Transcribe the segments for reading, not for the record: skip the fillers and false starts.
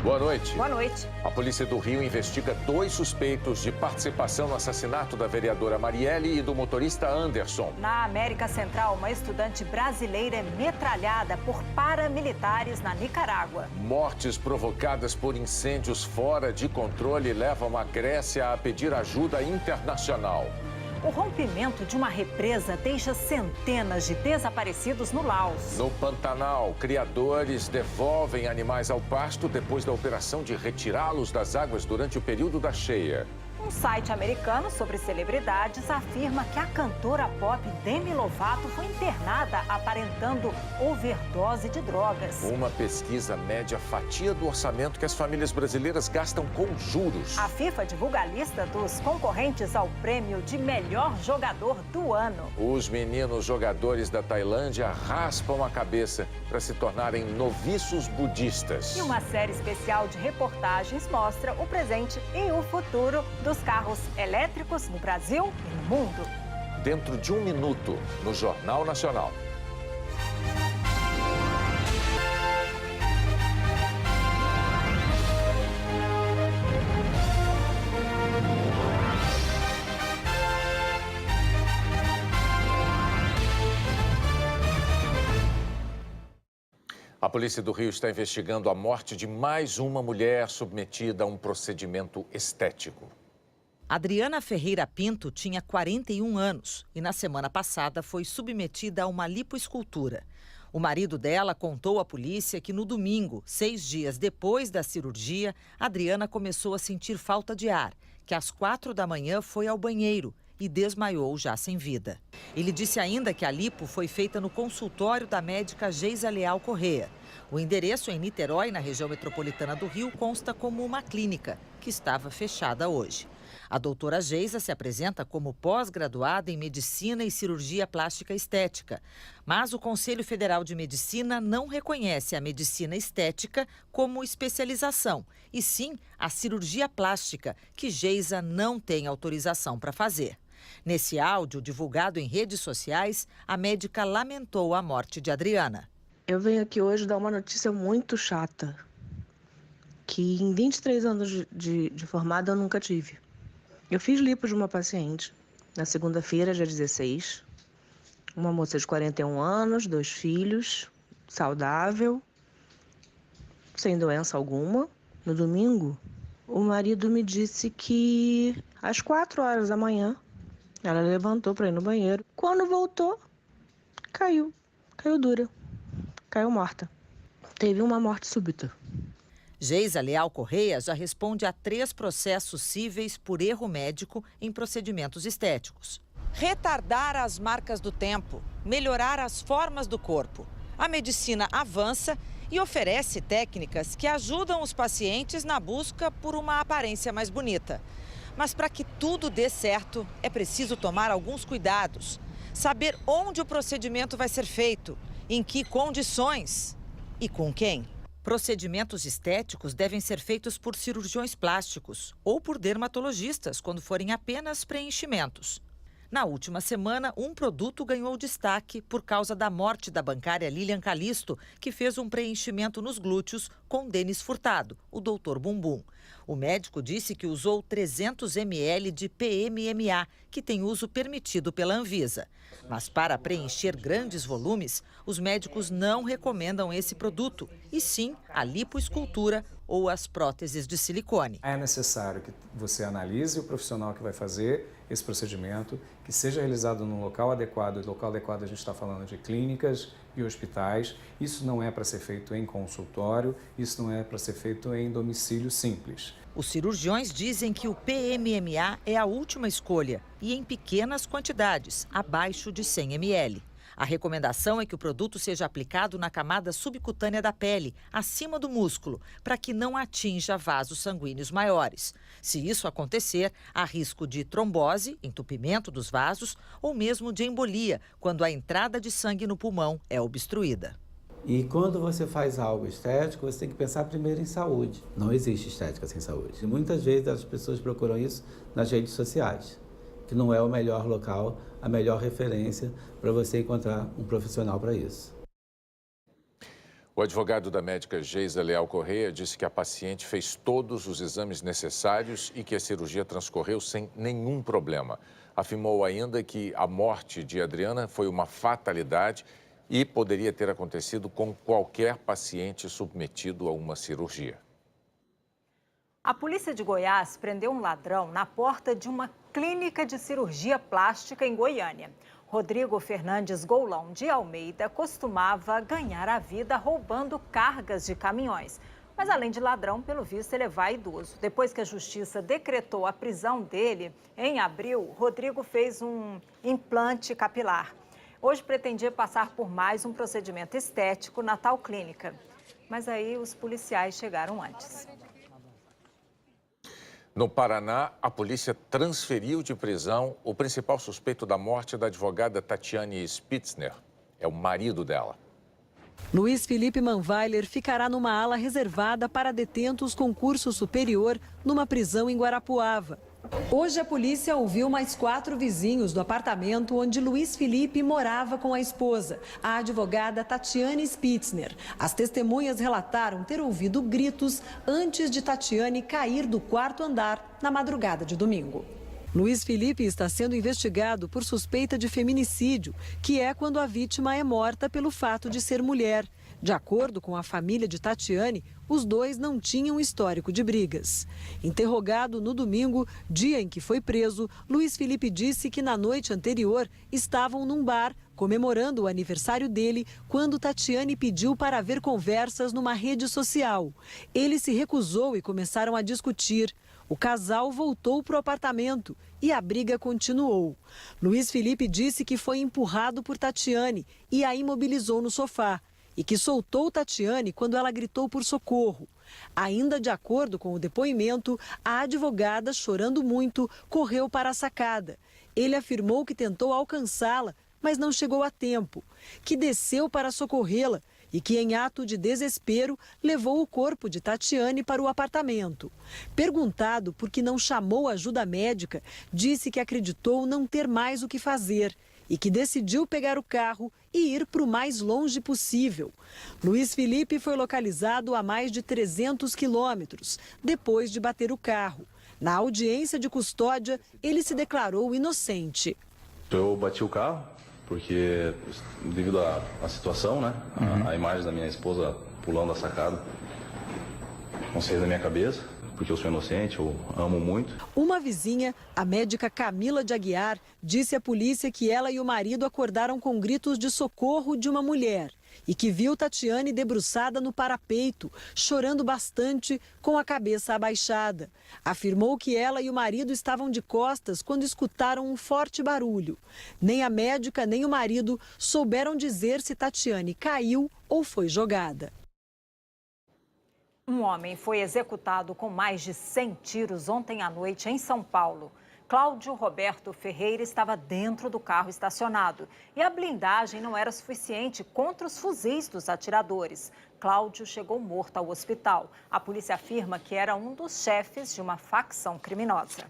Boa noite. Boa noite. A Polícia do Rio investiga 2 suspeitos de participação no assassinato da vereadora Marielle e do motorista Anderson. Na América Central, uma estudante brasileira é metralhada por paramilitares na Nicarágua. Mortes provocadas por incêndios fora de controle levam a Grécia a pedir ajuda internacional. O rompimento de uma represa deixa centenas de desaparecidos no Laos. No Pantanal, criadores devolvem animais ao pasto depois da operação de retirá-los das águas durante o período da cheia. Um site americano sobre celebridades afirma que a cantora pop Demi Lovato foi internada aparentando overdose de drogas. Uma pesquisa mede a fatia do orçamento que as famílias brasileiras gastam com juros. A FIFA divulga a lista dos concorrentes ao prêmio de melhor jogador do ano. Os meninos jogadores da Tailândia raspam a cabeça para se tornarem noviços budistas. E uma série especial de reportagens mostra o presente e o futuro dos carros elétricos no Brasil e no mundo. Dentro de 1 minuto, no Jornal Nacional. A Polícia do Rio está investigando a morte de mais uma mulher submetida a um procedimento estético. Adriana Ferreira Pinto tinha 41 anos e na semana passada foi submetida a uma lipoescultura. O marido dela contou à polícia que no domingo, 6 dias depois da cirurgia, Adriana começou a sentir falta de ar, que às 4 da manhã foi ao banheiro e desmaiou já sem vida. Ele disse ainda que a lipo foi feita no consultório da médica Geisa Leal Correia. O endereço em Niterói, na região metropolitana do Rio, consta como uma clínica, que estava fechada hoje. A doutora Geisa se apresenta como pós-graduada em Medicina e Cirurgia Plástica Estética. Mas o Conselho Federal de Medicina não reconhece a medicina estética como especialização, e sim a cirurgia plástica, que Geisa não tem autorização para fazer. Nesse áudio, divulgado em redes sociais, a médica lamentou a morte de Adriana. Eu venho aqui hoje dar uma notícia muito chata, que em 23 anos de formada eu nunca tive. Eu fiz lipo de uma paciente na segunda-feira, dia 16. Uma moça de 41 anos, 2 filhos, saudável, sem doença alguma. No domingo, o marido me disse que às 4 horas da manhã, ela levantou para ir no banheiro. Quando voltou, caiu dura, caiu morta. Teve uma morte súbita. Geisa Leal Correia já responde a 3 processos cíveis por erro médico em procedimentos estéticos. Retardar as marcas do tempo, melhorar as formas do corpo. A medicina avança e oferece técnicas que ajudam os pacientes na busca por uma aparência mais bonita. Mas para que tudo dê certo, é preciso tomar alguns cuidados. Saber onde o procedimento vai ser feito, em que condições e com quem. Procedimentos estéticos devem ser feitos por cirurgiões plásticos ou por dermatologistas, quando forem apenas preenchimentos. Na última semana, um produto ganhou destaque por causa da morte da bancária Lilian Calisto, que fez um preenchimento nos glúteos com Denis Furtado, o Dr. Bumbum. O médico disse que usou 300 ml de PMMA, que tem uso permitido pela Anvisa. Mas para preencher grandes volumes, os médicos não recomendam esse produto, e sim a lipoescultura ou as próteses de silicone. É necessário que você analise o profissional que vai fazer esse procedimento, que seja realizado num local adequado. E local adequado a gente está falando de clínicas e hospitais. Isso não é para ser feito em consultório, isso não é para ser feito em domicílio simples. Os cirurgiões dizem que o PMMA é a última escolha e em pequenas quantidades, abaixo de 100 ml. A recomendação é que o produto seja aplicado na camada subcutânea da pele, acima do músculo, para que não atinja vasos sanguíneos maiores. Se isso acontecer, há risco de trombose, entupimento dos vasos, ou mesmo de embolia, quando a entrada de sangue no pulmão é obstruída. E quando você faz algo estético, você tem que pensar primeiro em saúde. Não existe estética sem saúde. E muitas vezes as pessoas procuram isso nas redes sociais, que não é o melhor local, a melhor referência para você encontrar um profissional para isso. O advogado da médica Geisa Leal Correia disse que a paciente fez todos os exames necessários e que a cirurgia transcorreu sem nenhum problema. Afirmou ainda que a morte de Adriana foi uma fatalidade e poderia ter acontecido com qualquer paciente submetido a uma cirurgia. A polícia de Goiás prendeu um ladrão na porta de uma clínica de cirurgia plástica em Goiânia. Rodrigo Fernandes Goulão de Almeida costumava ganhar a vida roubando cargas de caminhões. Mas além de ladrão, pelo visto, ele é vaidoso. Depois que a justiça decretou a prisão dele, em abril, Rodrigo fez um implante capilar. Hoje pretendia passar por mais um procedimento estético na tal clínica. Mas aí os policiais chegaram antes. No Paraná, a polícia transferiu de prisão o principal suspeito da morte da advogada Tatiane Spitzner. É o marido dela. Luiz Felipe Manweiler ficará numa ala reservada para detentos com curso superior numa prisão em Guarapuava. Hoje a polícia ouviu mais 4 vizinhos do apartamento onde Luiz Felipe morava com a esposa, a advogada Tatiane Spitzner. As testemunhas relataram ter ouvido gritos antes de Tatiane cair do 4º andar na madrugada de domingo. Luiz Felipe está sendo investigado por suspeita de feminicídio, que é quando a vítima é morta pelo fato de ser mulher. De acordo com a família de Tatiane, os dois não tinham histórico de brigas. Interrogado no domingo, dia em que foi preso, Luiz Felipe disse que na noite anterior estavam num bar comemorando o aniversário dele quando Tatiane pediu para haver conversas numa rede social. Ele se recusou e começaram a discutir. O casal voltou para o apartamento e a briga continuou. Luiz Felipe disse que foi empurrado por Tatiane e a imobilizou no sofá e que soltou Tatiane quando ela gritou por socorro. Ainda de acordo com o depoimento, a advogada, chorando muito, correu para a sacada. Ele afirmou que tentou alcançá-la, mas não chegou a tempo, que desceu para socorrê-la e que, em ato de desespero, levou o corpo de Tatiane para o apartamento. Perguntado por que não chamou ajuda médica, disse que acreditou não ter mais o que fazer e que decidiu pegar o carro e ir para o mais longe possível. Luiz Felipe foi localizado a mais de 300 quilômetros, depois de bater o carro. Na audiência de custódia, ele se declarou inocente. Eu bati o carro porque, devido à situação, né? A imagem da minha esposa pulando a sacada, não sei da minha cabeça, porque eu sou inocente, eu amo muito. Uma vizinha, a médica Camila de Aguiar, disse à polícia que ela e o marido acordaram com gritos de socorro de uma mulher e que viu Tatiane debruçada no parapeito, chorando bastante, com a cabeça abaixada. Afirmou que ela e o marido estavam de costas quando escutaram um forte barulho. Nem a médica nem o marido souberam dizer se Tatiane caiu ou foi jogada. Um homem foi executado com mais de 100 tiros ontem à noite em São Paulo. Cláudio Roberto Ferreira estava dentro do carro estacionado e a blindagem não era suficiente contra os fuzis dos atiradores. Cláudio chegou morto ao hospital. A polícia afirma que era um dos chefes de uma facção criminosa.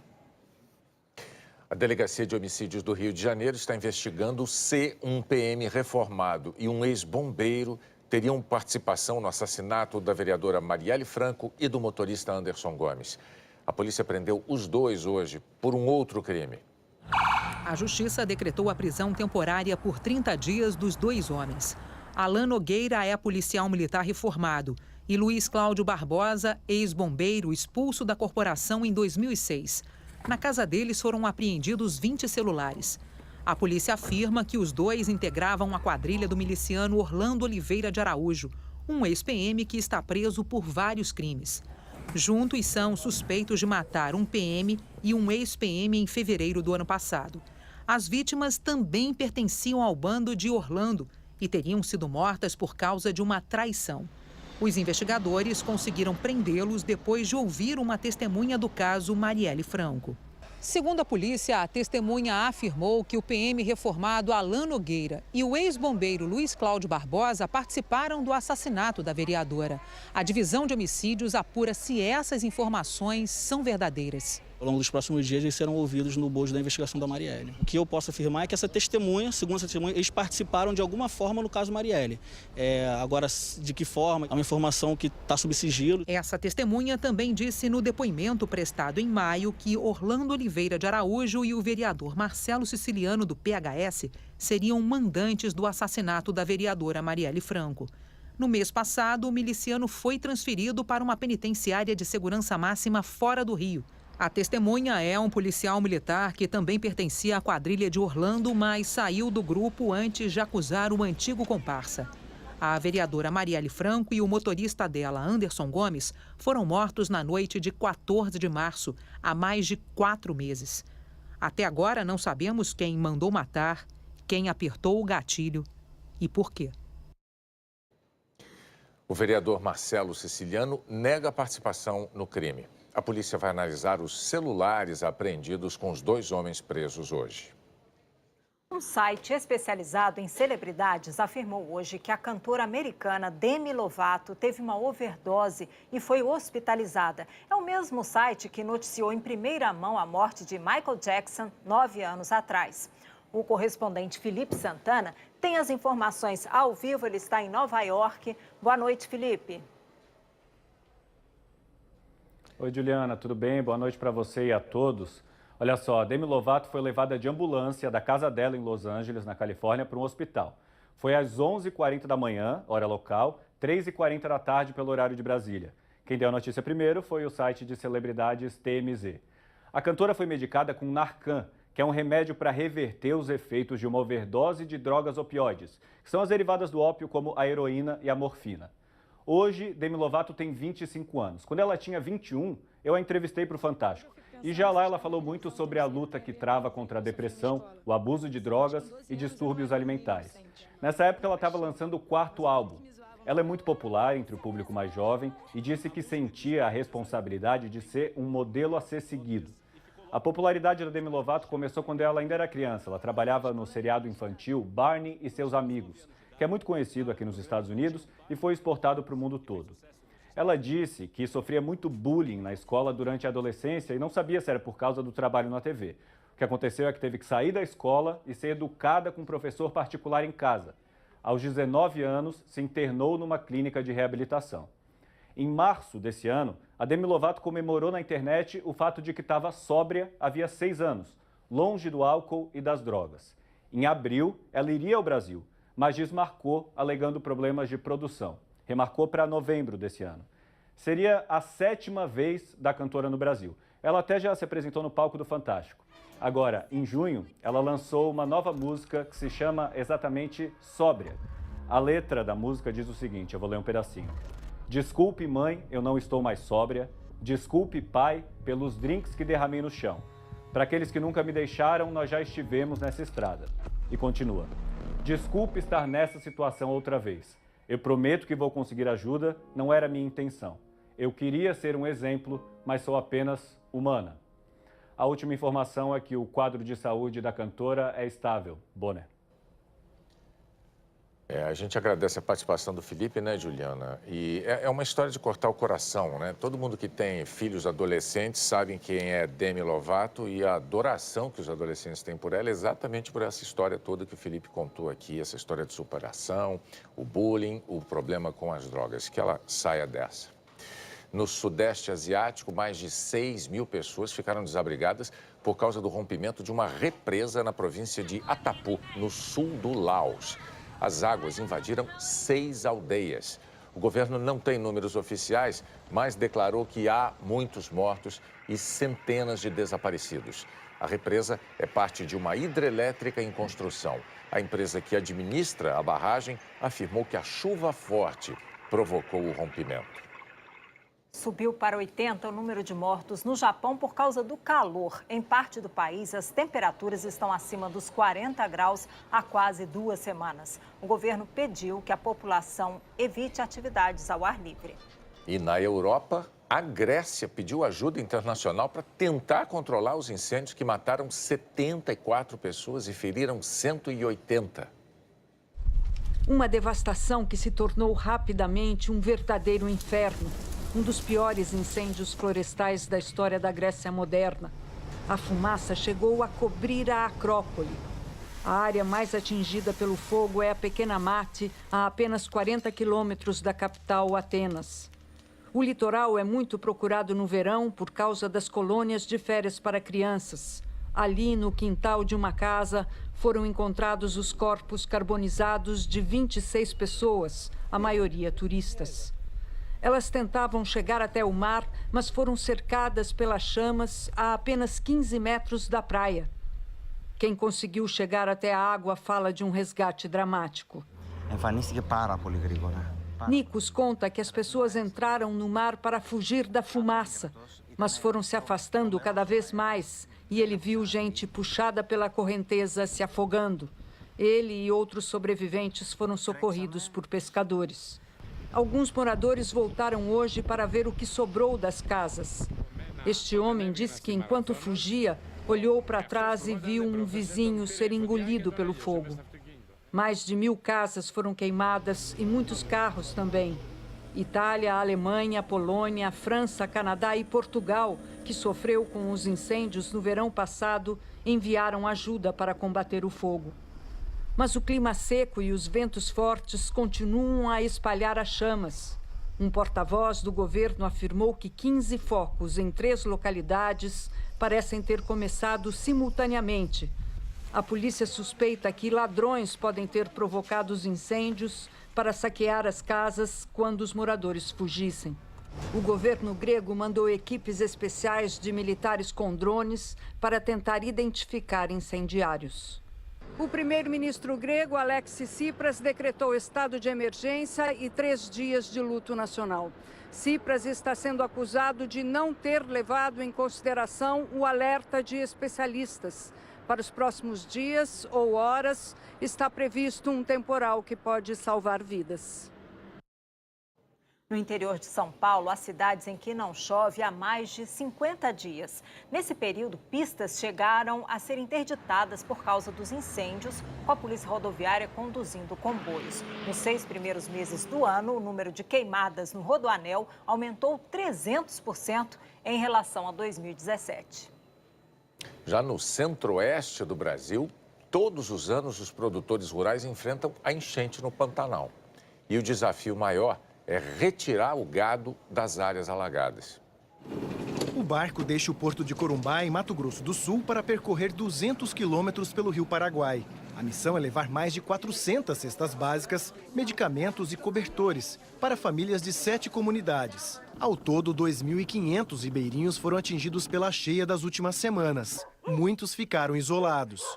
A Delegacia de Homicídios do Rio de Janeiro está investigando se um PM reformado e um ex-bombeiro teriam participação no assassinato da vereadora Marielle Franco e do motorista Anderson Gomes. A polícia prendeu os dois hoje por um outro crime. A justiça decretou a prisão temporária por 30 dias dos dois homens. Alan Nogueira é policial militar reformado e Luiz Cláudio Barbosa, ex-bombeiro expulso da corporação em 2006. Na casa deles foram apreendidos 20 celulares. A polícia afirma que os dois integravam a quadrilha do miliciano Orlando Oliveira de Araújo, um ex-PM que está preso por vários crimes. Juntos são suspeitos de matar um PM e um ex-PM em fevereiro do ano passado. As vítimas também pertenciam ao bando de Orlando e teriam sido mortas por causa de uma traição. Os investigadores conseguiram prendê-los depois de ouvir uma testemunha do caso Marielle Franco. Segundo a polícia, a testemunha afirmou que o PM reformado Alan Nogueira e o ex-bombeiro Luiz Cláudio Barbosa participaram do assassinato da vereadora. A divisão de homicídios apura se essas informações são verdadeiras. Ao longo dos próximos dias, eles serão ouvidos no bojo da investigação da Marielle. O que eu posso afirmar é que essa testemunha, segundo essa testemunha, eles participaram de alguma forma no caso Marielle. Agora, de que forma? É uma informação que está sob sigilo. Essa testemunha também disse no depoimento prestado em maio que Orlando Oliveira de Araújo e o vereador Marcelo Siciliano, do PHS, seriam mandantes do assassinato da vereadora Marielle Franco. No mês passado, o miliciano foi transferido para uma penitenciária de segurança máxima fora do Rio. A testemunha é um policial militar que também pertencia à quadrilha de Orlando, mas saiu do grupo antes de acusar o antigo comparsa. A vereadora Marielle Franco e o motorista dela, Anderson Gomes, foram mortos na noite de 14 de março, há mais de 4 meses. Até agora não sabemos quem mandou matar, quem apertou o gatilho e por quê. O vereador Marcelo Siciliano nega a participação no crime. A polícia vai analisar os celulares apreendidos com os 2 homens presos hoje. Um site especializado em celebridades afirmou hoje que a cantora americana Demi Lovato teve uma overdose e foi hospitalizada. É o mesmo site que noticiou em primeira mão a morte de Michael Jackson 9 anos atrás. O correspondente Felipe Santana tem as informações ao vivo, ele está em Nova York. Boa noite, Felipe. Oi, Juliana, tudo bem? Boa noite para você e a todos. Olha só, a Demi Lovato foi levada de ambulância da casa dela em Los Angeles, na Califórnia, para um hospital. Foi às 11h40 da manhã, hora local, 3h40 da tarde pelo horário de Brasília. Quem deu a notícia primeiro foi o site de celebridades TMZ. A cantora foi medicada com Narcan, que é um remédio para reverter os efeitos de uma overdose de drogas opioides, que são as derivadas do ópio como a heroína e a morfina. Hoje, Demi Lovato tem 25 anos. Quando ela tinha 21, eu a entrevistei para o Fantástico. E já lá ela falou muito sobre a luta que trava contra a depressão, o abuso de drogas e distúrbios alimentares. Nessa época ela estava lançando o 4º álbum. Ela é muito popular entre o público mais jovem e disse que sentia a responsabilidade de ser um modelo a ser seguido. A popularidade da Demi Lovato começou quando ela ainda era criança. Ela trabalhava no seriado infantil Barney e Seus Amigos, que é muito conhecido aqui nos Estados Unidos e foi exportado para o mundo todo. Ela disse que sofria muito bullying na escola durante a adolescência e não sabia se era por causa do trabalho na TV. O que aconteceu é que teve que sair da escola e ser educada com um professor particular em casa. Aos 19 anos, se internou numa clínica de reabilitação. Em março desse ano, a Demi Lovato comemorou na internet o fato de que estava sóbria havia 6 anos, longe do álcool e das drogas. Em abril, ela iria ao Brasil, mas desmarcou alegando problemas de produção. Remarcou para novembro desse ano. Seria a 7ª vez da cantora no Brasil. Ela até já se apresentou no palco do Fantástico. Agora, em junho, ela lançou uma nova música que se chama exatamente Sóbria. A letra da música diz o seguinte, eu vou ler um pedacinho. Desculpe, mãe, eu não estou mais sóbria. Desculpe, pai, pelos drinks que derramei no chão. Para aqueles que nunca me deixaram, nós já estivemos nessa estrada. E continua. Desculpe estar nessa situação outra vez. Eu prometo que vou conseguir ajuda, não era minha intenção. Eu queria ser um exemplo, mas sou apenas humana. A última informação é que o quadro de saúde da cantora é estável. Bonner. A gente agradece a participação do Felipe, né, Juliana? E é uma história de cortar o coração, né? Todo mundo que tem filhos adolescentes sabe quem é Demi Lovato e a adoração que os adolescentes têm por ela é exatamente por essa história toda que o Felipe contou aqui, essa história de superação, o bullying, o problema com as drogas. Que ela saia dessa. No Sudeste Asiático, mais de 6.000 pessoas ficaram desabrigadas por causa do rompimento de uma represa na província de Atapu, no sul do Laos. As águas invadiram 6 aldeias. O governo não tem números oficiais, mas declarou que há muitos mortos e centenas de desaparecidos. A represa é parte de uma hidrelétrica em construção. A empresa que administra a barragem afirmou que a chuva forte provocou o rompimento. Subiu para 80 o número de mortos no Japão por causa do calor. Em parte do país, as temperaturas estão acima dos 40 graus há quase 2 semanas. O governo pediu que a população evite atividades ao ar livre. E na Europa, a Grécia pediu ajuda internacional para tentar controlar os incêndios que mataram 74 pessoas e feriram 180. Uma devastação que se tornou rapidamente um verdadeiro inferno. um dos piores incêndios florestais da história da Grécia moderna. A fumaça chegou a cobrir a Acrópole. A área mais atingida pelo fogo é a Pequena Mate, a apenas 40 quilômetros da capital, Atenas. O litoral é muito procurado no verão por causa das colônias de férias para crianças. Ali, no quintal de uma casa, foram encontrados os corpos carbonizados de 26 pessoas, a maioria turistas. Elas tentavam chegar até o mar, mas foram cercadas pelas chamas a apenas 15 metros da praia. Quem conseguiu chegar até a água fala de um resgate dramático. Nikos conta que as pessoas entraram no mar para fugir da fumaça, mas foram se afastando cada vez mais e ele viu gente puxada pela correnteza se afogando. Ele e outros sobreviventes foram socorridos por pescadores. Alguns moradores voltaram hoje para ver o que sobrou das casas. Este homem disse que, enquanto fugia, olhou para trás e viu um vizinho ser engolido pelo fogo. Mais de 1000 casas foram queimadas e muitos carros também. Itália, Alemanha, Polônia, França, Canadá e Portugal, que sofreu com os incêndios no verão passado, enviaram ajuda para combater o fogo. Mas o clima seco e os ventos fortes continuam a espalhar as chamas. Um porta-voz do governo afirmou que 15 focos em 3 localidades parecem ter começado simultaneamente. A polícia suspeita que ladrões podem ter provocado os incêndios para saquear as casas quando os moradores fugissem. O governo grego mandou equipes especiais de militares com drones para tentar identificar incendiários. O primeiro-ministro grego, Alexis Tsipras, decretou estado de emergência e 3 dias de luto nacional. Tsipras está sendo acusado de não ter levado em consideração o alerta de especialistas. Para os próximos dias ou horas, está previsto um temporal que pode salvar vidas. No interior de São Paulo, há cidades em que não chove há mais de 50 dias. Nesse período, pistas chegaram a ser interditadas por causa dos incêndios, com a Polícia Rodoviária conduzindo comboios. Nos 6 primeiros meses do ano, o número de queimadas no Rodoanel aumentou 300% em relação a 2017. Já no centro-oeste do Brasil, todos os anos os produtores rurais enfrentam a enchente no Pantanal. E o desafio maior é retirar o gado das áreas alagadas. O barco deixa o porto de Corumbá, em Mato Grosso do Sul, para percorrer 200 quilômetros pelo Rio Paraguai. A missão é levar mais de 400 cestas básicas, medicamentos e cobertores para famílias de 7 comunidades. Ao todo, 2.500 ribeirinhos foram atingidos pela cheia das últimas semanas. Muitos ficaram isolados.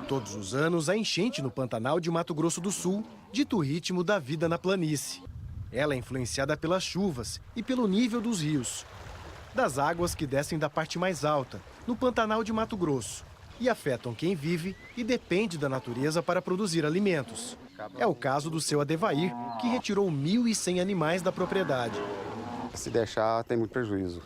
Todos os anos, a enchente no Pantanal de Mato Grosso do Sul dita o ritmo da vida na planície. Ela é influenciada pelas chuvas e pelo nível dos rios, das águas que descem da parte mais alta, no Pantanal de Mato Grosso, e afetam quem vive e depende da natureza para produzir alimentos. É o caso do seu Adevair, que retirou 1.100 animais da propriedade. Se deixar, tem muito prejuízo.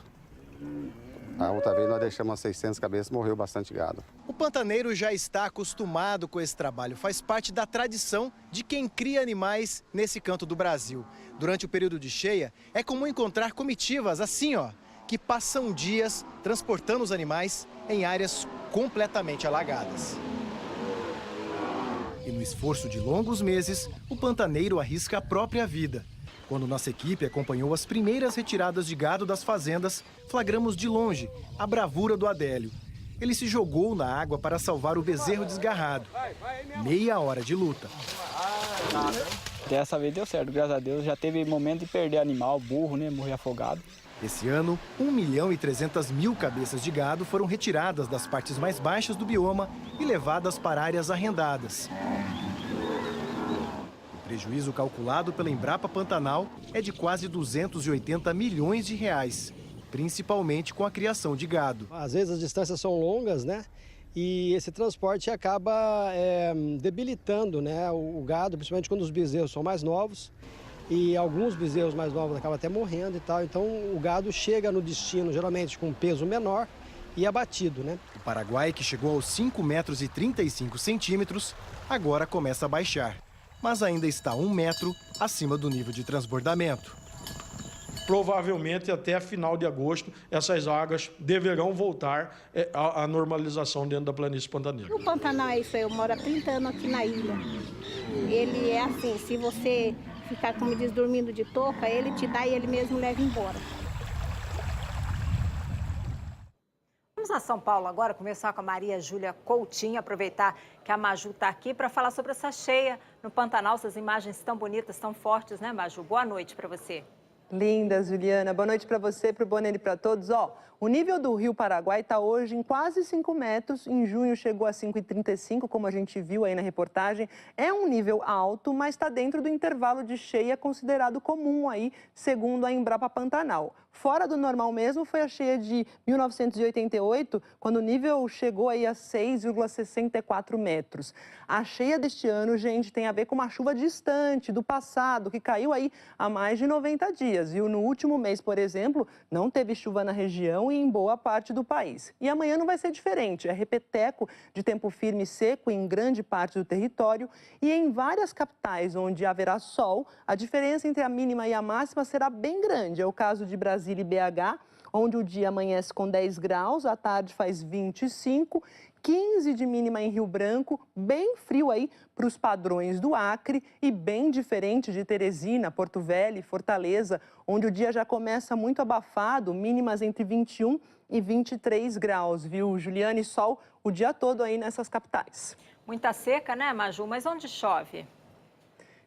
A outra vez nós deixamos 600 cabeças, morreu bastante gado. O pantaneiro já está acostumado com esse trabalho. Faz parte da tradição de quem cria animais nesse canto do Brasil. Durante o período de cheia, é comum encontrar comitivas assim, ó, que passam dias transportando os animais em áreas completamente alagadas. E no esforço de longos meses, o pantaneiro arrisca a própria vida. Quando nossa equipe acompanhou as primeiras retiradas de gado das fazendas, flagramos de longe a bravura do Adélio. Ele se jogou na água para salvar o bezerro desgarrado. Meia hora de luta. Dessa vez deu certo, graças a Deus. Já teve momento de perder animal, burro, né? Morrer afogado. Esse ano, 1.300.000 cabeças de gado foram retiradas das partes mais baixas do bioma e levadas para áreas arrendadas. O prejuízo calculado pela Embrapa Pantanal é de quase 280 milhões de reais, principalmente com a criação de gado. Às vezes as distâncias são longas, né? E esse transporte acaba debilitando, né, o gado, principalmente quando os bezerros são mais novos. E alguns bezerros mais novos acabam até morrendo e tal. Então o gado chega no destino geralmente com um peso menor e abatido, né? O Paraguai, que chegou aos 5,35 metros, agora começa a baixar, mas ainda está 1 metro acima do nível de transbordamento. provavelmente até final de agosto essas águas deverão voltar à normalização dentro da planície pantaneira. O Pantanal é isso, eu moro há 30 anos aqui na ilha. Ele é assim, se você ficar, como diz, dormindo de touca, ele te dá e ele mesmo leva embora. Vamos a São Paulo agora, começar com a Maria Júlia Coutinho, aproveitar que a Maju está aqui para falar sobre essa cheia no Pantanal, essas imagens tão bonitas, tão fortes, né, Maju? Boa noite para você. Linda, Juliana. Boa noite para você, para o Bonelli e para todos. O nível do Rio Paraguai está hoje em quase 5 metros. Em junho chegou a 5,35, como a gente viu aí na reportagem. É um nível alto, mas está dentro do intervalo de cheia considerado comum aí, segundo a Embrapa Pantanal. Fora do normal mesmo foi a cheia de 1988, quando o nível chegou aí a 6,64 metros. A cheia deste ano, gente, tem a ver com uma chuva distante do passado, que caiu aí há mais de 90 dias. Viu? No último mês, por exemplo, não teve chuva na região e em boa parte do país. E amanhã não vai ser diferente. É repeteco de tempo firme e seco em grande parte do território e em várias capitais onde haverá sol, a diferença entre a mínima e a máxima será bem grande. É o caso de Brasília e BH, onde o dia amanhece com 10 graus, à tarde faz 25, 15 de mínima em Rio Branco, bem frio aí para os padrões do Acre e bem diferente de Teresina, Porto Velho e Fortaleza, onde o dia já começa muito abafado, mínimas entre 21 e 23 graus, viu, Juliana? E sol o dia todo aí nessas capitais. Muita seca, né, Maju? Mas onde chove?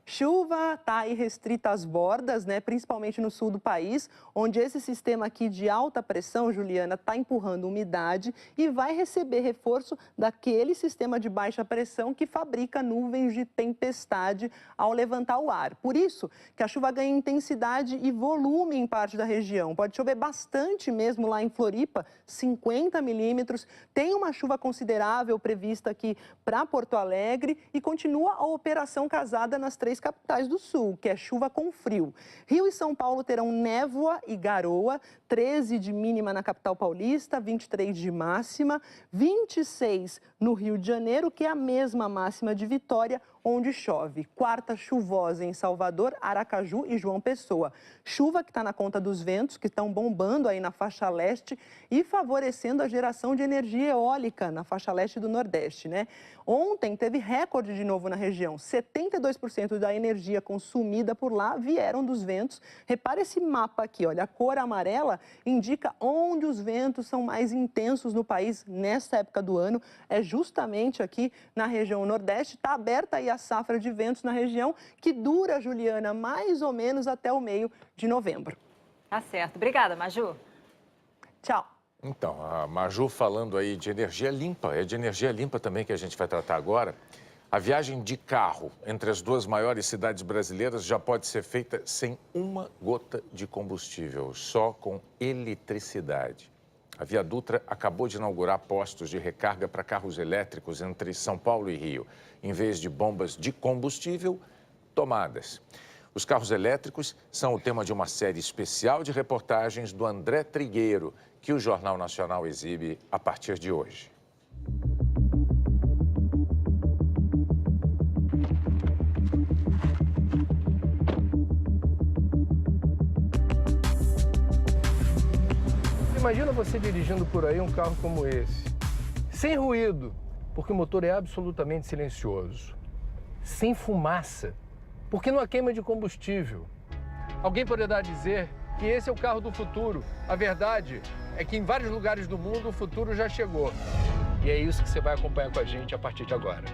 Chuva está aí restrita às bordas, né, principalmente no sul do país, onde esse sistema aqui de alta pressão, Juliana, está empurrando umidade e vai receber reforço daquele sistema de baixa pressão que fabrica nuvens de tempestade ao levantar o ar. Por isso que a chuva ganha intensidade e volume em parte da região. Pode chover bastante mesmo lá em Floripa, 50 milímetros. Tem uma chuva considerável prevista aqui para Porto Alegre e continua a operação casada nas 3 capitais do sul, que é chuva com frio. Rio e São Paulo terão névoa e garoa, 13 de mínima na capital paulista, 23 de máxima, 26 no Rio de Janeiro, que é a mesma máxima de Vitória, onde chove. Quarta chuvosa em Salvador, Aracaju e João Pessoa. Chuva que está na conta dos ventos, que estão bombando aí na faixa leste e favorecendo a geração de energia eólica na faixa leste do Nordeste, né? Ontem teve recorde de novo na região. 72% da energia consumida por lá vieram dos ventos. Repare esse mapa aqui, olha, a cor amarela indica onde os ventos são mais intensos no país nessa época do ano. É justamente aqui na região Nordeste. Está aberta aí a safra de ventos na região, que dura, Juliana, mais ou menos até o meio de novembro. Tá certo. Obrigada, Maju. Tchau. Então, a Maju falando aí de energia limpa, é de energia limpa também que a gente vai tratar agora. A viagem de carro entre as 2 maiores cidades brasileiras já pode ser feita sem uma gota de combustível, só com eletricidade. A Via Dutra acabou de inaugurar postos de recarga para carros elétricos entre São Paulo e Rio. Em vez de bombas de combustível, tomadas. Os carros elétricos são o tema de uma série especial de reportagens do André Trigueiro, que o Jornal Nacional exibe a partir de hoje. Imagina você dirigindo por aí um carro como esse, sem ruído, porque o motor é absolutamente silencioso, sem fumaça, porque não há queima de combustível. Alguém poderá dizer que esse é o carro do futuro. A verdade é que em vários lugares do mundo o futuro já chegou. E é isso que você vai acompanhar com a gente a partir de agora.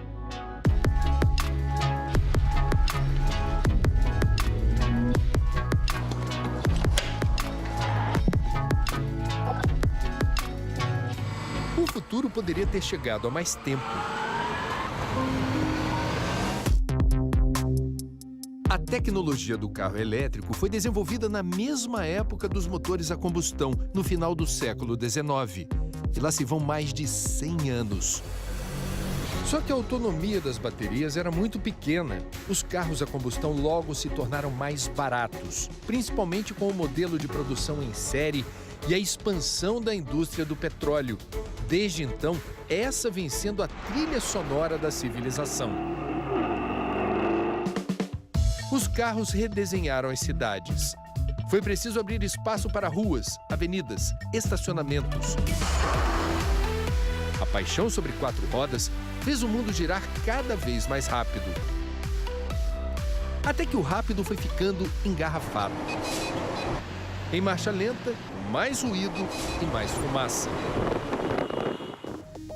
O futuro poderia ter chegado há mais tempo. A tecnologia do carro elétrico foi desenvolvida na mesma época dos motores a combustão, no final do século XIX. E lá se vão mais de 100 anos. Só que a autonomia das baterias era muito pequena. Os carros a combustão logo se tornaram mais baratos, principalmente com o modelo de produção em série e a expansão da indústria do petróleo. Desde então, essa vem sendo a trilha sonora da civilização. Os carros redesenharam as cidades. Foi preciso abrir espaço para ruas, avenidas, estacionamentos. A paixão sobre 4 rodas fez o mundo girar cada vez mais rápido. Até que o rápido foi ficando engarrafado. Em marcha lenta, mais ruído e mais fumaça.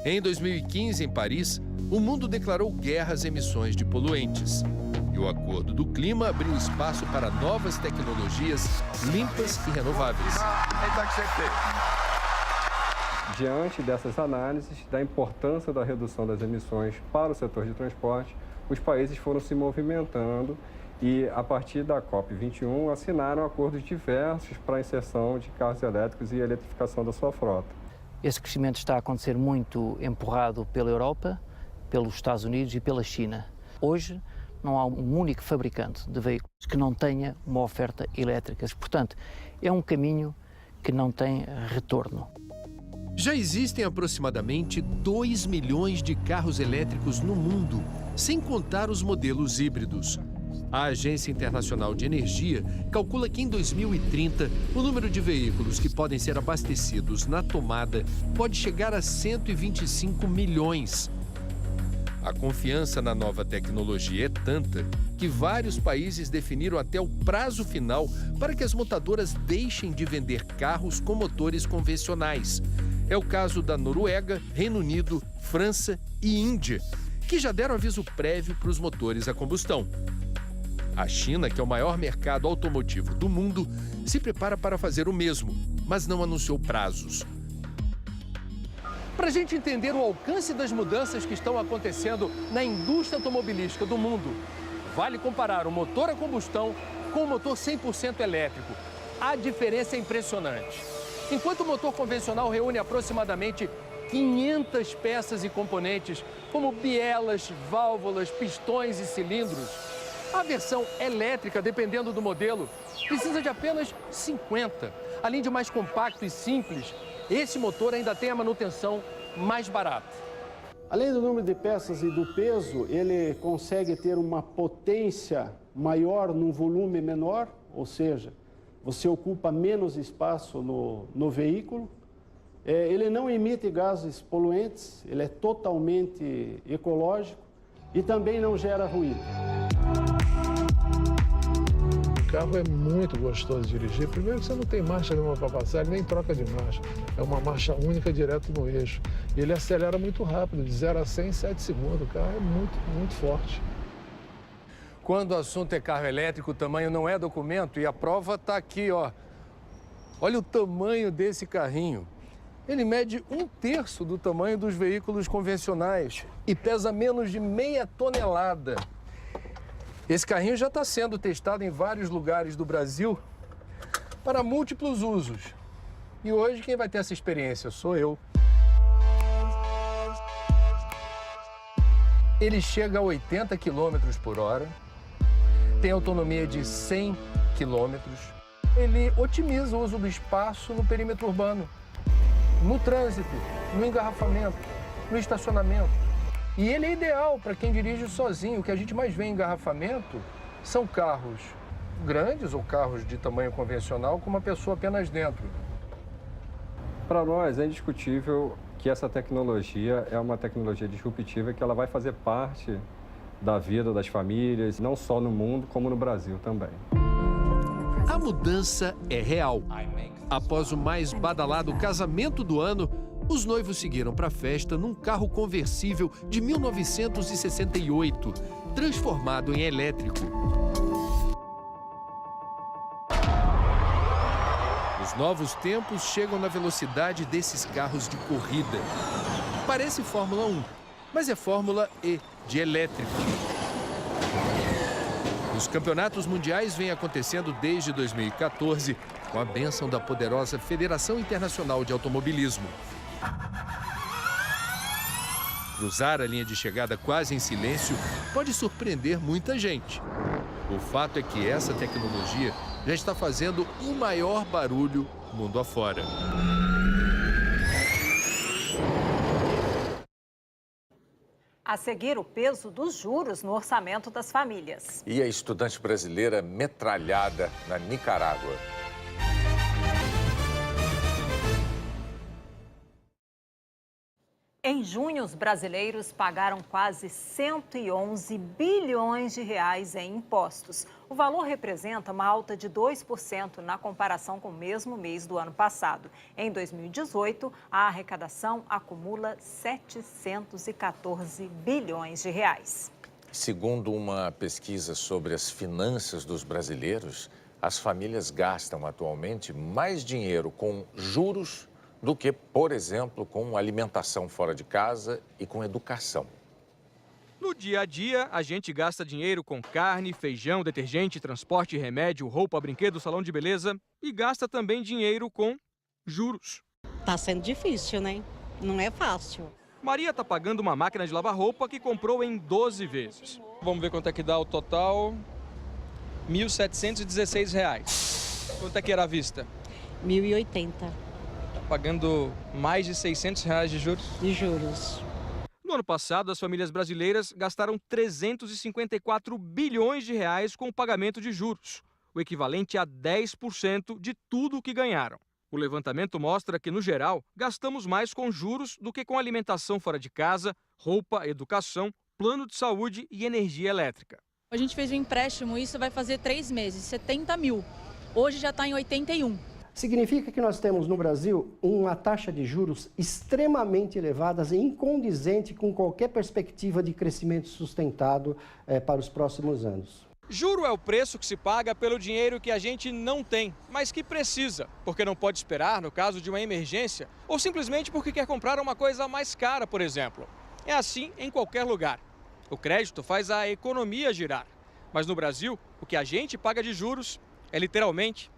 Em 2015, em Paris, o mundo declarou guerra às emissões de poluentes. E o Acordo do Clima abriu espaço para novas tecnologias limpas e renováveis. Diante dessas análises da importância da redução das emissões para o setor de transporte, os países foram se movimentando e, a partir da COP21, assinaram acordos diversos para a inserção de carros elétricos e eletrificação da sua frota. Esse crescimento está a acontecer muito empurrado pela Europa, pelos Estados Unidos e pela China. Hoje, não há um único fabricante de veículos que não tenha uma oferta elétrica. Portanto, é um caminho que não tem retorno. Já existem aproximadamente 2 milhões de carros elétricos no mundo, sem contar os modelos híbridos. A Agência Internacional de Energia calcula que em 2030, o número de veículos que podem ser abastecidos na tomada pode chegar a 125 milhões. A confiança na nova tecnologia é tanta que vários países definiram até o prazo final para que as montadoras deixem de vender carros com motores convencionais. É o caso da Noruega, Reino Unido, França e Índia, que já deram aviso prévio para os motores a combustão. A China, que é o maior mercado automotivo do mundo, se prepara para fazer o mesmo, mas não anunciou prazos. Para a gente entender o alcance das mudanças que estão acontecendo na indústria automobilística do mundo, vale comparar o motor a combustão com o motor 100% elétrico. A diferença é impressionante. Enquanto o motor convencional reúne aproximadamente 500 peças e componentes, como bielas, válvulas, pistões e cilindros, a versão elétrica, dependendo do modelo, precisa de apenas 50. Além de mais compacto e simples, esse motor ainda tem a manutenção mais barata. Além do número de peças e do peso, ele consegue ter uma potência maior num volume menor, ou seja, você ocupa menos espaço no veículo. Ele não emite gases poluentes, ele é totalmente ecológico e também não gera ruído. O carro é muito gostoso de dirigir. Primeiro que você não tem marcha nenhuma para passar, nem troca de marcha. É uma marcha única direto no eixo. E ele acelera muito rápido, de 0 a 100 em 7 segundos. O carro é muito forte. Quando o assunto é carro elétrico, o tamanho não é documento e a prova está aqui, ó. Olha o tamanho desse carrinho. Ele mede 1/3 do tamanho dos veículos convencionais e pesa menos de meia tonelada. Esse carrinho já está sendo testado em vários lugares do Brasil para múltiplos usos. E hoje quem vai ter essa experiência sou eu. Ele chega a 80 km por hora, tem autonomia de 100 km. Ele otimiza o uso do espaço no perímetro urbano, no trânsito, no engarrafamento, no estacionamento. E ele é ideal para quem dirige sozinho. O que a gente mais vê em engarrafamento são carros grandes ou carros de tamanho convencional com uma pessoa apenas dentro. Para nós, é indiscutível que essa tecnologia é uma tecnologia disruptiva que ela vai fazer parte da vida das famílias, não só no mundo, como no Brasil também. A mudança é real. Após o mais badalado casamento do ano, os noivos seguiram para a festa num carro conversível de 1968, transformado em elétrico. Os novos tempos chegam na velocidade desses carros de corrida. Parece Fórmula 1, mas é Fórmula E, de elétrico. Os campeonatos mundiais vêm acontecendo desde 2014, com a bênção da poderosa Federação Internacional de Automobilismo. Cruzar a linha de chegada quase em silêncio pode surpreender muita gente. O fato é que essa tecnologia já está fazendo o maior barulho mundo afora. A seguir, o peso dos juros no orçamento das famílias. E a estudante brasileira metralhada na Nicarágua. Em junho, os brasileiros pagaram quase 111 bilhões de reais em impostos. O valor representa uma alta de 2% na comparação com o mesmo mês do ano passado. Em 2018, a arrecadação acumula 714 bilhões de reais. Segundo uma pesquisa sobre as finanças dos brasileiros, as famílias gastam atualmente mais dinheiro com juros do que, por exemplo, com alimentação fora de casa e com educação. No dia a dia, a gente gasta dinheiro com carne, feijão, detergente, transporte, remédio, roupa, brinquedo, salão de beleza e gasta também dinheiro com juros. Tá sendo difícil, né? Não é fácil. Maria tá pagando uma máquina de lavar roupa que comprou em 12 vezes. Vamos ver quanto é que dá o total. R$ 1.716. Quanto é que era à vista? R$ 1.080. Pagando mais de R$ 600 de juros? De juros. No ano passado, as famílias brasileiras gastaram 354 bilhões de reais com o pagamento de juros, o equivalente a 10% de tudo o que ganharam. O levantamento mostra que, no geral, gastamos mais com juros do que com alimentação fora de casa, roupa, educação, plano de saúde e energia elétrica. A gente fez um empréstimo, isso vai fazer 3 meses, 70 mil. Hoje já está em 81. Significa que nós temos no Brasil uma taxa de juros extremamente elevada e incondizente com qualquer perspectiva de crescimento sustentado para os próximos anos. Juro é o preço que se paga pelo dinheiro que a gente não tem, mas que precisa, porque não pode esperar no caso de uma emergência ou simplesmente porque quer comprar uma coisa mais cara, por exemplo. É assim em qualquer lugar. O crédito faz a economia girar, mas no Brasil, o que a gente paga de juros é literalmente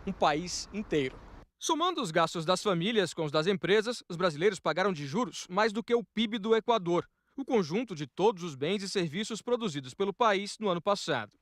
um país inteiro. Somando os gastos das famílias com os das empresas, os brasileiros pagaram de juros mais do que o PIB do Equador, o conjunto de todos os bens e serviços produzidos pelo país no ano passado.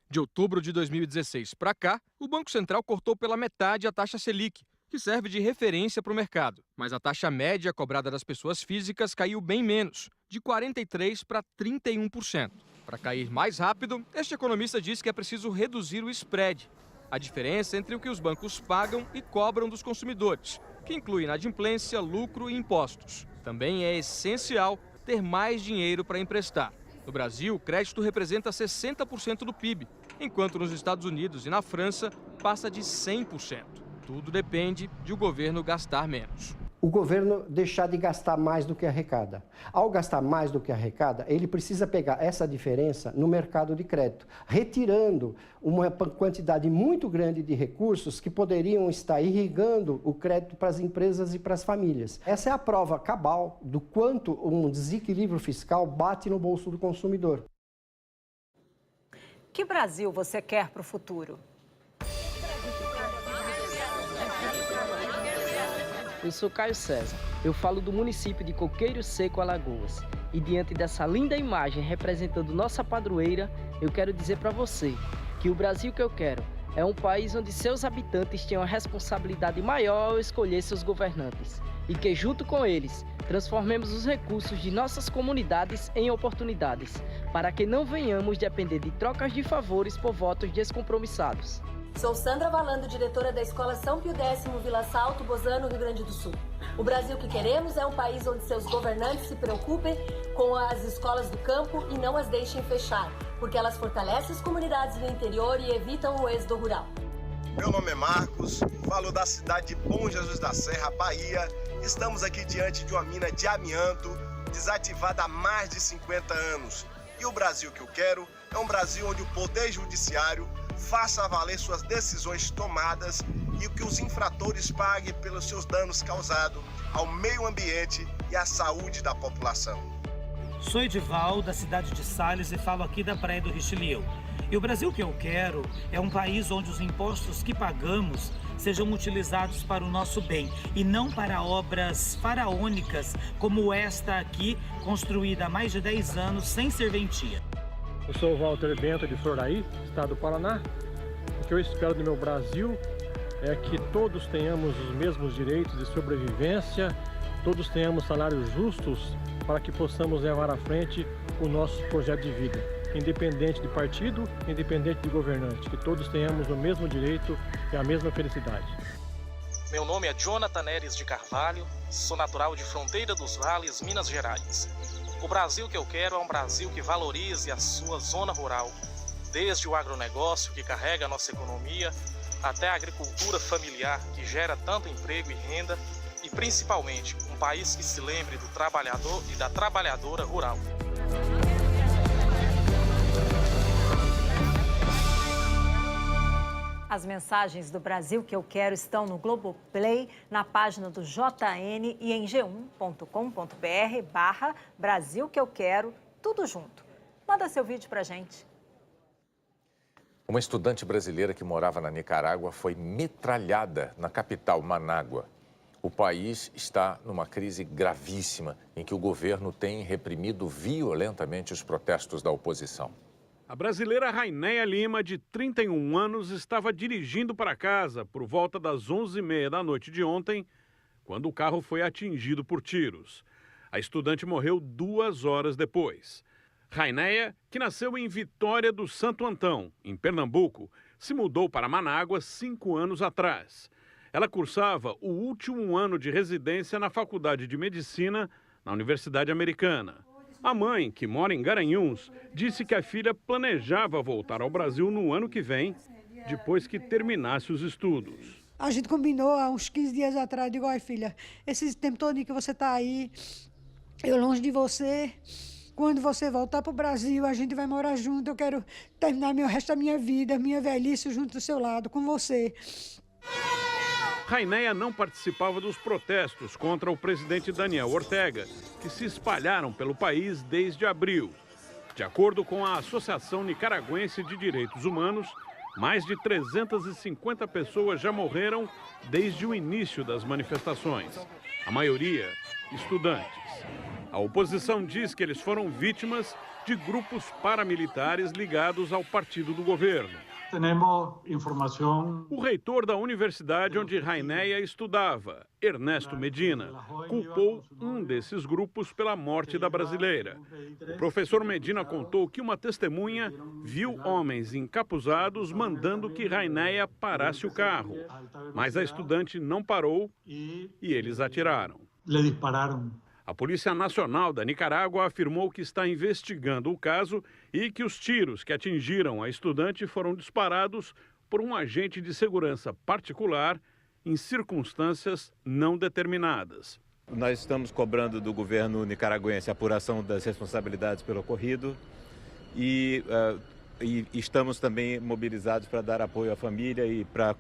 De outubro de 2016 para cá, o Banco Central cortou pela metade a taxa Selic, que serve de referência para o mercado. Mas a taxa média cobrada das pessoas físicas caiu bem menos, de 43% para 31%. Para cair mais rápido, este economista diz que é preciso reduzir o spread, a diferença entre o que os bancos pagam e cobram dos consumidores, que inclui inadimplência, lucro e impostos. Também é essencial ter mais dinheiro para emprestar. No Brasil, o crédito representa 60% do PIB, enquanto nos Estados Unidos e na França passa de 100%. Tudo depende de o governo gastar menos. O governo deixar de gastar mais do que arrecada. Ao gastar mais do que arrecada, ele precisa pegar essa diferença no mercado de crédito, retirando uma quantidade muito grande de recursos que poderiam estar irrigando o crédito para as empresas e para as famílias. Essa é a prova cabal do quanto um desequilíbrio fiscal bate no bolso do consumidor. Que Brasil você quer para o futuro? Eu sou Caio César, eu falo do município de Coqueiro Seco, Alagoas. E diante dessa linda imagem representando nossa padroeira, eu quero dizer para você que o Brasil que eu quero é um país onde seus habitantes tenham a responsabilidade maior ao escolher seus governantes. E que junto com eles, transformemos os recursos de nossas comunidades em oportunidades, para que não venhamos depender de trocas de favores por votos descompromissados. Sou Sandra Valando, diretora da Escola São Pio X, Vila Salto, Bozano, Rio Grande do Sul. O Brasil que queremos é um país onde seus governantes se preocupem com as escolas do campo e não as deixem fechar, porque elas fortalecem as comunidades do interior e evitam o êxodo rural. Meu nome é Marcos, falo da cidade de Bom Jesus da Serra, Bahia. Estamos aqui diante de uma mina de amianto, desativada há mais de 50 anos. E o Brasil que eu quero é um Brasil onde o Poder Judiciário faça valer suas decisões tomadas e que os infratores paguem pelos seus danos causados ao meio ambiente e à saúde da população. Sou Edival, da cidade de Sales, e falo aqui da Praia do Richelieu. E o Brasil que eu quero é um país onde os impostos que pagamos sejam utilizados para o nosso bem e não para obras faraônicas como esta aqui, construída há mais de 10 anos sem serventia. Eu sou o Walter Bento de Floraí, estado do Paraná. O que eu espero do meu Brasil é que todos tenhamos os mesmos direitos de sobrevivência, todos tenhamos salários justos para que possamos levar à frente o nosso projeto de vida, independente de partido, independente de governante, que todos tenhamos o mesmo direito e a mesma felicidade. Meu nome é Jonathan Neres de Carvalho, sou natural de Fronteira dos Vales, Minas Gerais. O Brasil que eu quero é um Brasil que valorize a sua zona rural, desde o agronegócio que carrega a nossa economia, até a agricultura familiar que gera tanto emprego e renda, e principalmente um país que se lembre do trabalhador e da trabalhadora rural. As mensagens do Brasil que eu quero estão no Globoplay, na página do JN e em g1.com.br/Brasil que eu quero, tudo junto. Manda seu vídeo pra gente. Uma estudante brasileira que morava na Nicarágua foi metralhada na capital, Manágua. O país está numa crise gravíssima em que o governo tem reprimido violentamente os protestos da oposição. A brasileira Rainéia Lima, de 31 anos, estava dirigindo para casa por volta das 11h30 da noite de ontem, quando o carro foi atingido por tiros. A estudante morreu 2 horas depois. Rainéia, que nasceu em Vitória do Santo Antão, em Pernambuco, se mudou para Manágua 5 anos atrás. Ela cursava o último ano de residência na Faculdade de Medicina, na Universidade Americana. A mãe, que mora em Garanhuns, disse que a filha planejava voltar ao Brasil no ano que vem, depois que terminasse os estudos. A gente combinou há uns 15 dias atrás, digo, olha filha, esse tempo todo que você está aí, eu longe de você, quando você voltar para o Brasil, a gente vai morar junto, eu quero terminar o resto da minha vida, minha velhice junto do seu lado, com você. Rainéia não participava dos protestos contra o presidente Daniel Ortega, que se espalharam pelo país desde abril. De acordo com a Associação Nicaragüense de Direitos Humanos, mais de 350 pessoas já morreram desde o início das manifestações. A maioria, estudantes. A oposição diz que eles foram vítimas de grupos paramilitares ligados ao partido do governo. O reitor da universidade onde Rainéia estudava, Ernesto Medina, culpou um desses grupos pela morte da brasileira. O professor Medina contou que uma testemunha viu homens encapuzados mandando que Rainéia parasse o carro. Mas a estudante não parou e eles atiraram. A Polícia Nacional da Nicarágua afirmou que está investigando o caso e que os tiros que atingiram a estudante foram disparados por um agente de segurança particular em circunstâncias não determinadas. Nós estamos cobrando do governo nicaragüense a apuração das responsabilidades pelo ocorrido e estamos também mobilizados para dar apoio à família e para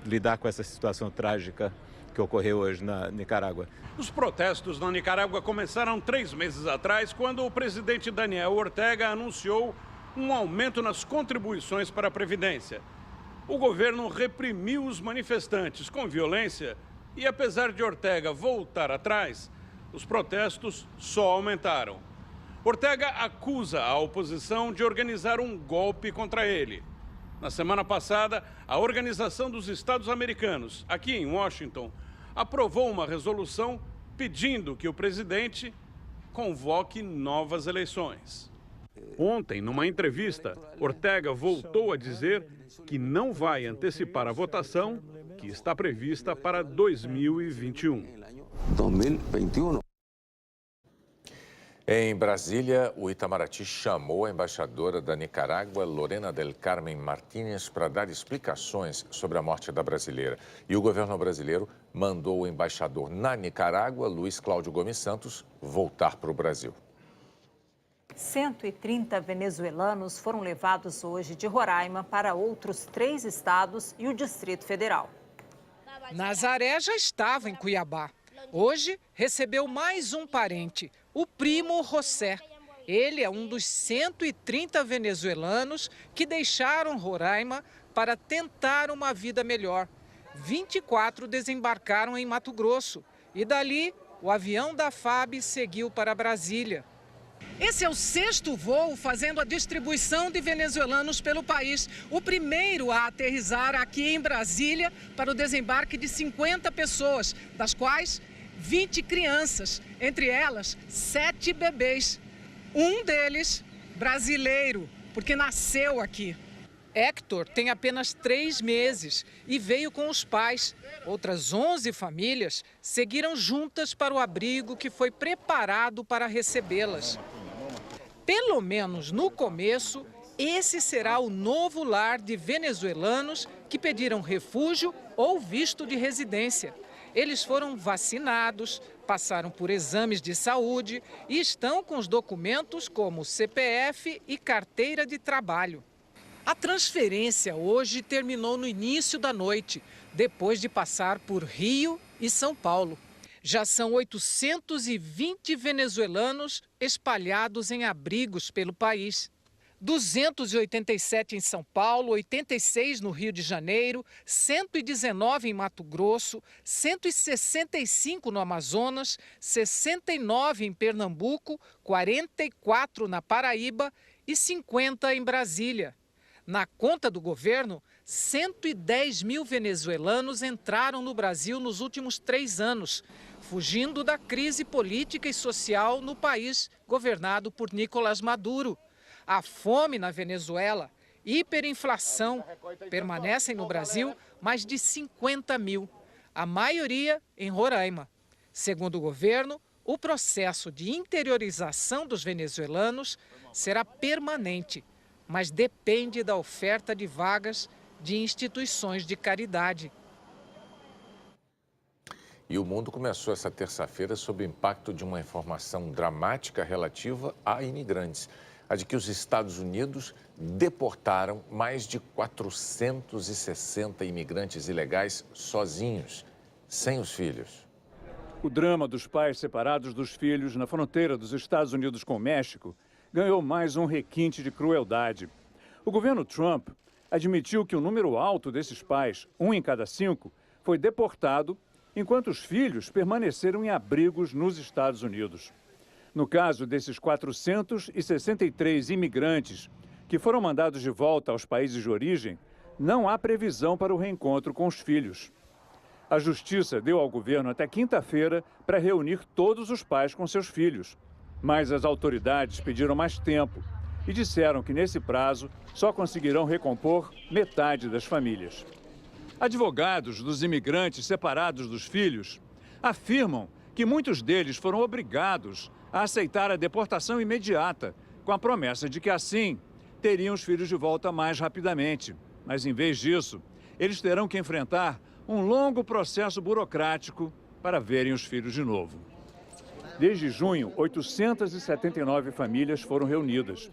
lidar com essa situação trágica que ocorreu hoje na Nicarágua. Os protestos na Nicarágua começaram 3 meses atrás, quando o presidente Daniel Ortega anunciou um aumento nas contribuições para a Previdência. O governo reprimiu os manifestantes com violência e, apesar de Ortega voltar atrás, os protestos só aumentaram. Ortega acusa a oposição de organizar um golpe contra ele. Na semana passada, a Organização dos Estados Americanos, aqui em Washington, aprovou uma resolução pedindo que o presidente convoque novas eleições. Ontem, numa entrevista, Ortega voltou a dizer que não vai antecipar a votação que está prevista para 2021. Em Brasília, o Itamaraty chamou a embaixadora da Nicarágua, Lorena del Carmen Martínez, para dar explicações sobre a morte da brasileira. E o governo brasileiro mandou o embaixador na Nicarágua, Luiz Cláudio Gomes Santos, voltar para o Brasil. 130 venezuelanos foram levados hoje de Roraima para outros 3 estados e o Distrito Federal. Nazaré já estava em Cuiabá. Hoje recebeu mais um parente, o primo José. Ele é um dos 130 venezuelanos que deixaram Roraima para tentar uma vida melhor. 24 desembarcaram em Mato Grosso e dali o avião da FAB seguiu para Brasília. Esse é o 6º voo fazendo a distribuição de venezuelanos pelo país. O primeiro a aterrissar aqui em Brasília para o desembarque de 50 pessoas, das quais 20 crianças, entre elas 7 bebês. Um deles brasileiro, porque nasceu aqui. Héctor tem apenas 3 meses e veio com os pais. Outras 11 famílias seguiram juntas para o abrigo que foi preparado para recebê-las. Pelo menos no começo, esse será o novo lar de venezuelanos que pediram refúgio ou visto de residência. Eles foram vacinados, passaram por exames de saúde e estão com os documentos como CPF e carteira de trabalho. A transferência hoje terminou no início da noite, depois de passar por Rio e São Paulo. Já são 820 venezuelanos espalhados em abrigos pelo país. 287 em São Paulo, 86 no Rio de Janeiro, 119 em Mato Grosso, 165 no Amazonas, 69 em Pernambuco, 44 na Paraíba e 50 em Brasília. Na conta do governo, 110 mil venezuelanos entraram no Brasil nos últimos 3 anos, fugindo da crise política e social no país governado por Nicolás Maduro. A fome na Venezuela, hiperinflação, permanecem no Brasil mais de 50 mil, a maioria em Roraima. Segundo o governo, o processo de interiorização dos venezuelanos será permanente, mas depende da oferta de vagas de instituições de caridade. E o mundo começou essa terça-feira sob o impacto de uma informação dramática relativa a imigrantes. A de que os Estados Unidos deportaram mais de 460 imigrantes ilegais sozinhos, sem os filhos. O drama dos pais separados dos filhos na fronteira dos Estados Unidos com o México ganhou mais um requinte de crueldade. O governo Trump admitiu que o número alto desses pais, 1 em cada 5, foi deportado, enquanto os filhos permaneceram em abrigos nos Estados Unidos. No caso desses 463 imigrantes que foram mandados de volta aos países de origem, não há previsão para o reencontro com os filhos. A Justiça deu ao governo até quinta-feira para reunir todos os pais com seus filhos. Mas as autoridades pediram mais tempo e disseram que, nesse prazo, só conseguirão recompor metade das famílias. Advogados dos imigrantes separados dos filhos afirmam que muitos deles foram obrigados a aceitar a deportação imediata, com a promessa de que, assim, teriam os filhos de volta mais rapidamente. Mas, em vez disso, eles terão que enfrentar um longo processo burocrático para verem os filhos de novo. Desde junho, 879 famílias foram reunidas.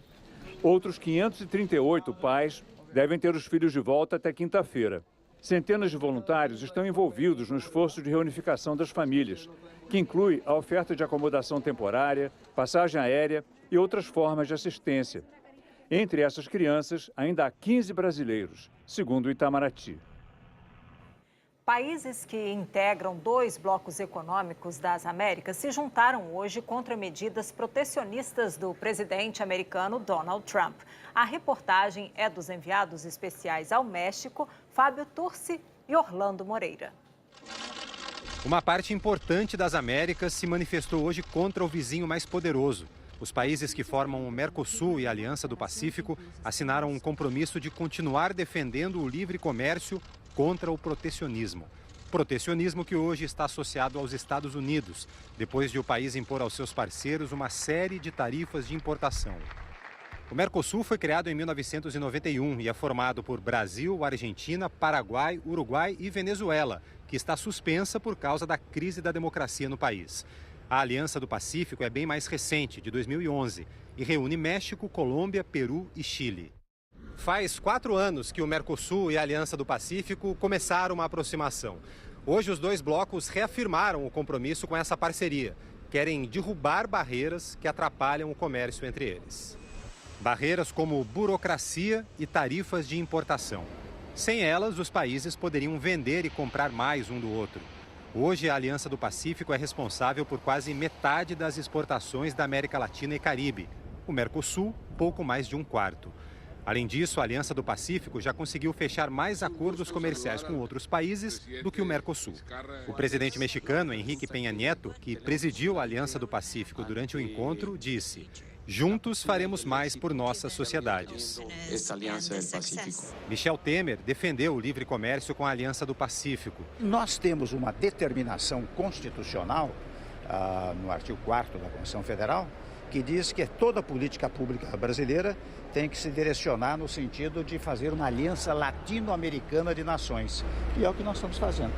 Outros 538 pais devem ter os filhos de volta até quinta-feira. Centenas de voluntários estão envolvidos no esforço de reunificação das famílias, que inclui a oferta de acomodação temporária, passagem aérea e outras formas de assistência. Entre essas crianças, ainda há 15 brasileiros, segundo o Itamaraty. Países que integram 2 blocos econômicos das Américas se juntaram hoje contra medidas protecionistas do presidente americano Donald Trump. A reportagem é dos enviados especiais ao México, Fábio Turci e Orlando Moreira. Uma parte importante das Américas se manifestou hoje contra o vizinho mais poderoso. Os países que formam o Mercosul e a Aliança do Pacífico assinaram um compromisso de continuar defendendo o livre comércio contra o protecionismo. Protecionismo que hoje está associado aos Estados Unidos, depois de o país impor aos seus parceiros uma série de tarifas de importação. O Mercosul foi criado em 1991 e é formado por Brasil, Argentina, Paraguai, Uruguai e Venezuela, que está suspensa por causa da crise da democracia no país. A Aliança do Pacífico é bem mais recente, de 2011, e reúne México, Colômbia, Peru e Chile. Faz 4 anos que o Mercosul e a Aliança do Pacífico começaram uma aproximação. Hoje, os 2 blocos reafirmaram o compromisso com essa parceria. Querem derrubar barreiras que atrapalham o comércio entre eles. Barreiras como burocracia e tarifas de importação. Sem elas, os países poderiam vender e comprar mais um do outro. Hoje, a Aliança do Pacífico é responsável por quase metade das exportações da América Latina e Caribe. O Mercosul, pouco mais de 1/4. Além disso, a Aliança do Pacífico já conseguiu fechar mais acordos comerciais com outros países do que o Mercosul. O presidente mexicano, Enrique Peña Nieto, que presidiu a Aliança do Pacífico durante o encontro, disse: Juntos faremos mais por nossas sociedades. Michel Temer defendeu o livre comércio com a Aliança do Pacífico. Nós temos uma determinação constitucional, no artigo 4º da Constituição Federal, que diz que toda política pública brasileira tem que se direcionar no sentido de fazer uma aliança latino-americana de nações. E é o que nós estamos fazendo.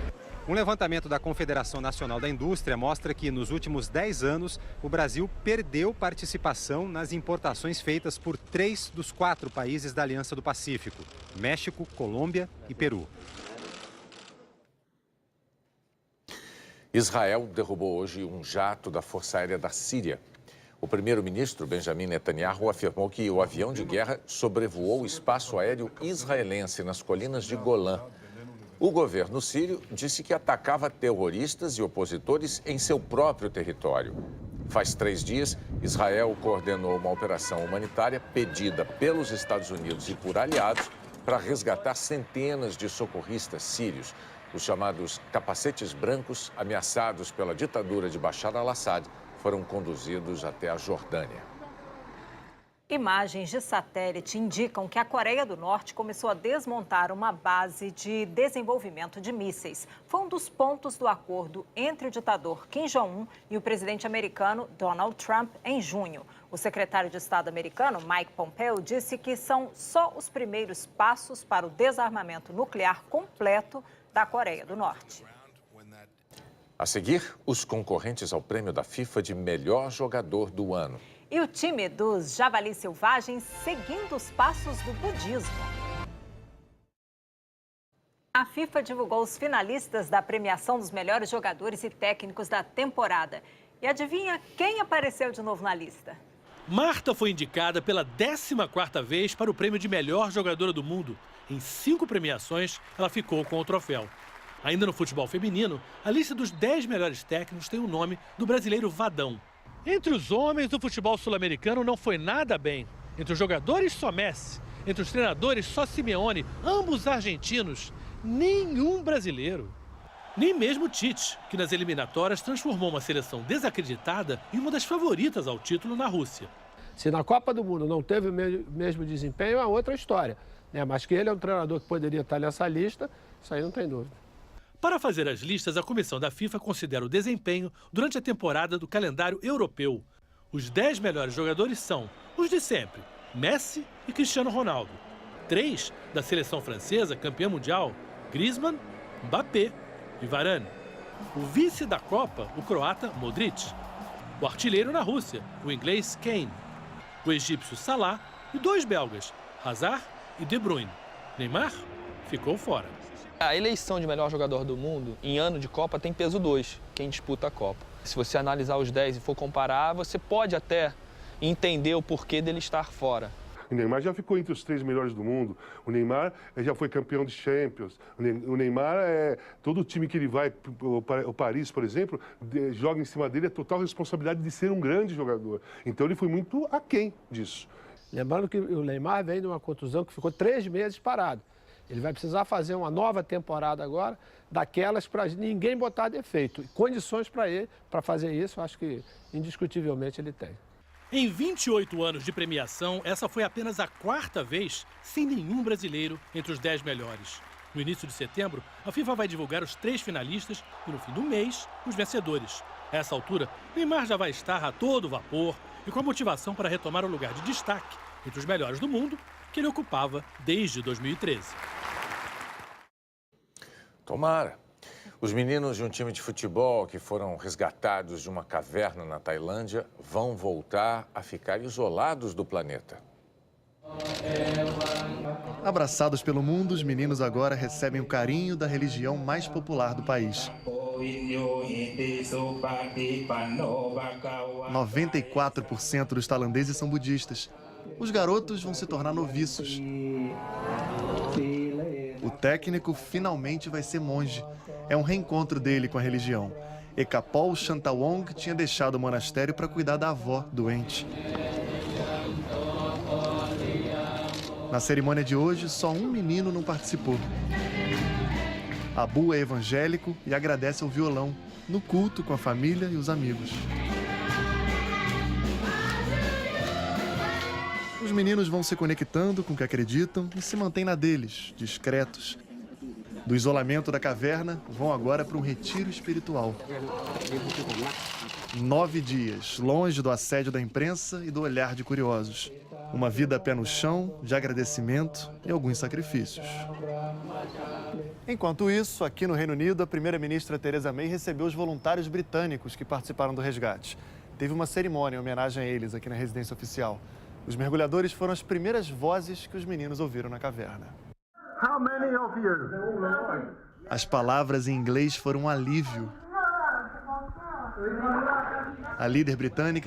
Um levantamento da Confederação Nacional da Indústria mostra que, nos últimos 10 anos, o Brasil perdeu participação nas importações feitas por 3 dos 4 países da Aliança do Pacífico: México, Colômbia e Peru. Israel derrubou hoje um jato da Força Aérea da Síria. O primeiro-ministro Benjamin Netanyahu afirmou que o avião de guerra sobrevoou o espaço aéreo israelense nas colinas de Golã. O governo sírio disse que atacava terroristas e opositores em seu próprio território. Faz 3 dias, Israel coordenou uma operação humanitária pedida pelos Estados Unidos e por aliados para resgatar centenas de socorristas sírios. Os chamados capacetes brancos, ameaçados pela ditadura de Bashar al-Assad, foram conduzidos até a Jordânia. Imagens de satélite indicam que a Coreia do Norte começou a desmontar uma base de desenvolvimento de mísseis. Foi um dos pontos do acordo entre o ditador Kim Jong-un e o presidente americano Donald Trump em junho. O secretário de Estado americano, Mike Pompeo, disse que são só os primeiros passos para o desarmamento nuclear completo da Coreia do Norte. A seguir, os concorrentes ao prêmio da FIFA de melhor jogador do ano. E o time dos javalis selvagens seguindo os passos do budismo. A FIFA divulgou os finalistas da premiação dos melhores jogadores e técnicos da temporada. E adivinha quem apareceu de novo na lista? Marta foi indicada pela 14ª vez para o prêmio de melhor jogadora do mundo. Em 5 premiações, ela ficou com o troféu. Ainda no futebol feminino, a lista dos 10 melhores técnicos tem o nome do brasileiro Vadão. Entre os homens do futebol sul-americano não foi nada bem. Entre os jogadores, só Messi. Entre os treinadores, só Simeone, ambos argentinos. Nenhum brasileiro. Nem mesmo Tite, que nas eliminatórias transformou uma seleção desacreditada em uma das favoritas ao título na Rússia. Se na Copa do Mundo não teve o mesmo desempenho, é outra história, né? Mas que ele é um treinador que poderia estar nessa lista, isso aí não tem dúvida. Para fazer as listas, a comissão da FIFA considera o desempenho durante a temporada do calendário europeu. Os 10 melhores jogadores são os de sempre, Messi e Cristiano Ronaldo. 3 da seleção francesa, campeã mundial, Griezmann, Mbappé e Varane. O vice da Copa, o croata Modric. O artilheiro na Rússia, o inglês Kane. O egípcio Salah e 2 belgas, Hazard e De Bruyne. Neymar ficou fora. A eleição de melhor jogador do mundo em ano de Copa tem peso 2, quem disputa a Copa. Se você analisar os 10 e for comparar, você pode até entender o porquê dele estar fora. O Neymar já ficou entre os 3 melhores do mundo. O Neymar já foi campeão de Champions. O Neymar, todo o time que ele vai, o Paris, por exemplo, joga em cima dele, é total responsabilidade de ser um grande jogador. Então ele foi muito aquém disso. Lembrando que o Neymar vem de uma contusão que ficou 3 meses parado. Ele vai precisar fazer uma nova temporada agora, daquelas para ninguém botar defeito. Condições para ele, para fazer isso, acho que indiscutivelmente ele tem. Em 28 anos de premiação, essa foi apenas a 4ª vez sem nenhum brasileiro entre os 10 melhores. No início de setembro, a FIFA vai divulgar os 3 finalistas e, no fim do mês, os vencedores. A essa altura, Neymar já vai estar a todo vapor e com a motivação para retomar o lugar de destaque entre os melhores do mundo que ele ocupava desde 2013. Tomara. Os meninos de um time de futebol que foram resgatados de uma caverna na Tailândia vão voltar a ficar isolados do planeta. Abraçados pelo mundo, os meninos agora recebem o carinho da religião mais popular do país. 94% dos tailandeses são budistas. Os garotos vão se tornar noviços. O técnico finalmente vai ser monge. É um reencontro dele com a religião. Ekapol Chantawong tinha deixado o monastério para cuidar da avó doente. Na cerimônia de hoje, só um menino não participou. Abu é evangélico e agradece ao violão, no culto com a família e os amigos. Os meninos vão se conectando com o que acreditam e se mantêm na deles, discretos. Do isolamento da caverna, vão agora para um retiro espiritual. 9 dias, longe do assédio da imprensa e do olhar de curiosos. Uma vida a pé no chão, de agradecimento e alguns sacrifícios. Enquanto isso, aqui no Reino Unido, a primeira-ministra Theresa May recebeu os voluntários britânicos que participaram do resgate. Teve uma cerimônia em homenagem a eles aqui na residência oficial. Os mergulhadores foram as primeiras vozes que os meninos ouviram na caverna. As palavras em inglês foram um alívio. A líder britânica